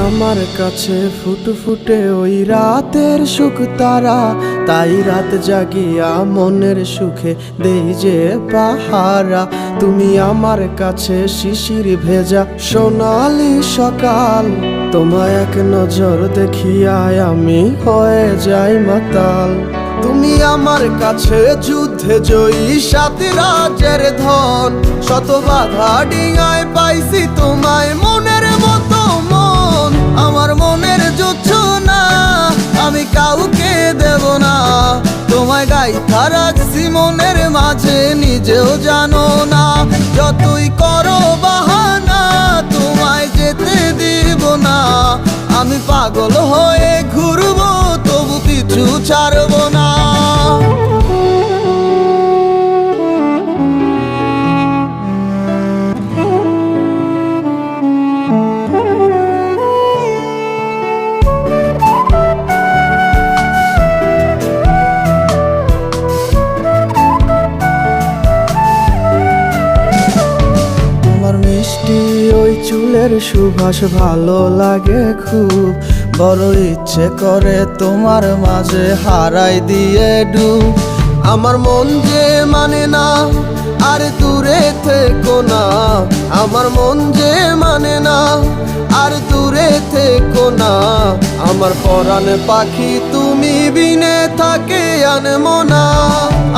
আমার কাছে ফুটফুটে ওই রাতের সুখ তারা, তাই রাত জাগিয়া মনের সুখে দেই যে পাহারা। তুমি আমার কাছে শিশির ভেজা সোনালি সকাল, তোমায় এক নজর দেখিয়ায় আমি হয়ে যাই মাতাল। তুমি আমার কাছে যুদ্ধে জয়ী সাত রাজ্যের ধন, শত বাধা ডিঙায় পাইছি তোমায় মনের মতো মন। আমার মনের জোছনা আমি কাউকে দেব না, তোমায় গাইথা রাখছি মনের মাঝে নিজেও জানো না। যতই করো বাহানা তোমায় যেতে দিব না, আমি পাগল হয়ে ঘুরবো তবু পিছু ছাড়বো না। মিষ্টি ওই চুলের সুবাস ভালো লাগে খুব, বড় ইচ্ছে করে তোমার মাঝে হারাই দিয়ে ডুব। আমার মন যে মানে না আর দূরে থেকো না, আমার মন যে মানে না আর দূরে থেকো না। আমার পরাণে পাখি তুমি বিনে থাকে আনমো না,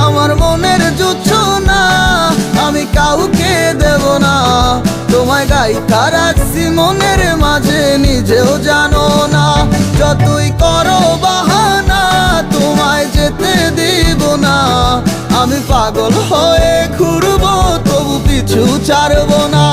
আমার মনের জোছনা আমি কাউকে দেব না। তোমায় গাইথা রাখছি মনের মাঝে নিজেও জানো না, যতই করো বাহানা তোমায় যেতে দিব না। আমি পাগল হয়ে ঘুরবো তবু পিছু ছাড়বো না।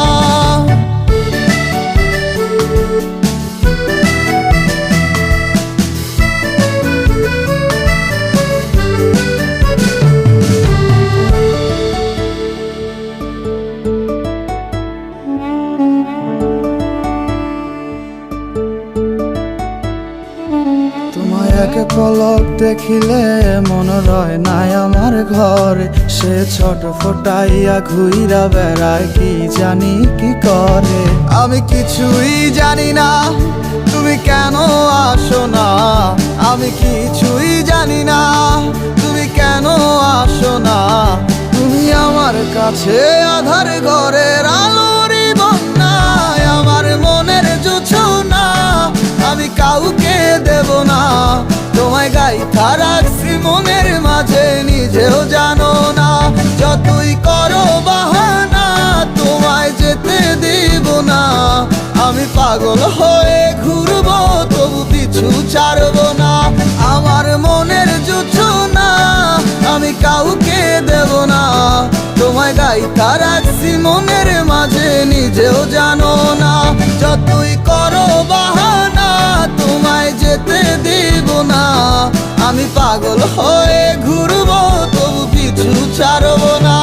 তোমায় এক পলক দেখিলে মন রয় নাই আমার ঘরে, সে ছোট ফোটাইয়া ঘুইরা বেড়ায় কি জানি কি করে। আমি কিছুই জানি না তুমি কেন আসো না, আমি কিছুই জানি না তুমি কেন আসো না। তুমি আমার কাছে আধার ঘরের আলোরই বন্যায়, আমার মনের জোছনা আমি কাউকে দেব না। তোমায় গাইথা রাখছি মনের মাঝে নিজেও জানো না, যতই করো বাহানা তোমায় যেতে দিব না। আমি পাগল হয়ে ঘুরবো তবু পিছু ছাড়বো না। আমার মনের জোছনা আমি কাউকে দেব না, তোমায় গাইথা রাখছি মনের মাঝে নিজেও জানো না। যতই করো বাহানা তোমায় যেতে দিব না, আমি পাগল হয়ে ঘুরবো তবু পিছু ছাড়বো না।